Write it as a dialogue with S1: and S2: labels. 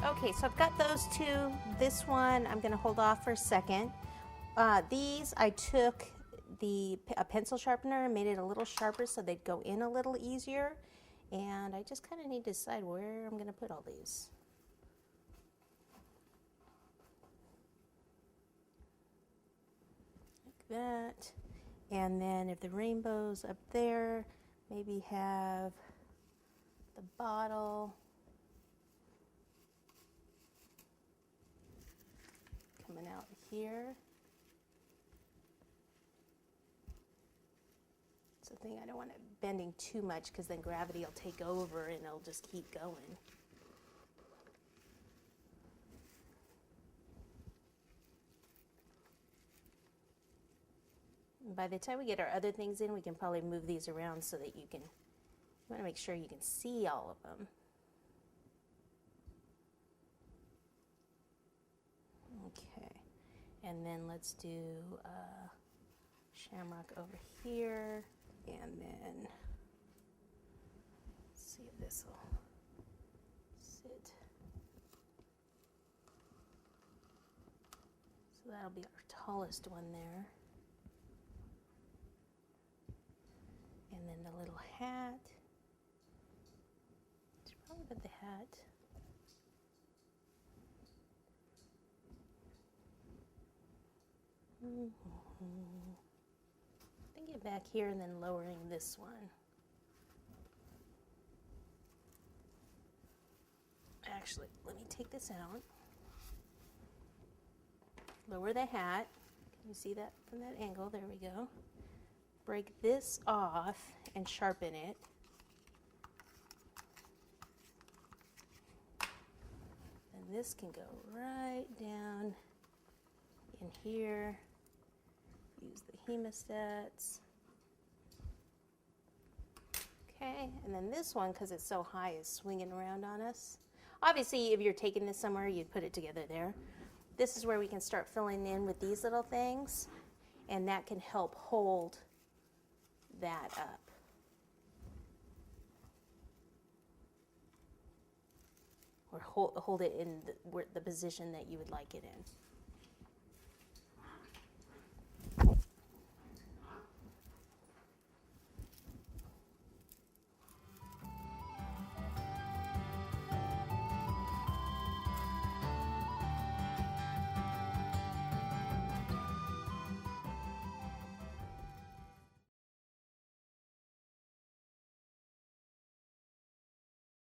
S1: Okay, so I've got those two. This one I'm going to hold off for a second. These I took a pencil sharpener and made it a little sharper so they'd go in a little easier. And I just kind of need to decide where I'm going to put all these. Like that. And then if the rainbow's up there, maybe have the bottle coming out here. It's the thing, I don't want it bending too much because then gravity will take over and it'll just keep going. And by the time we get our other things in, we can probably move these around so that you want to make sure you can see all of them. Okay, and then let's do Shamrock over here, and then let's see if this will sit. So that'll be our tallest one there. And then the little hat. It's probably about the hat. Bring it back here and then lowering this one. Actually, let me take this out. Lower the hat. Can you see that from that angle? There we go. Break this off and sharpen it. And this can go right down in here. Use the hemostats. Okay, and then this one, because it's so high, is swinging around on us. Obviously, if you're taking this somewhere, you'd put it together there. This is where we can start filling in with these little things, and that can help hold that up. Or hold it in the position that you would like it in.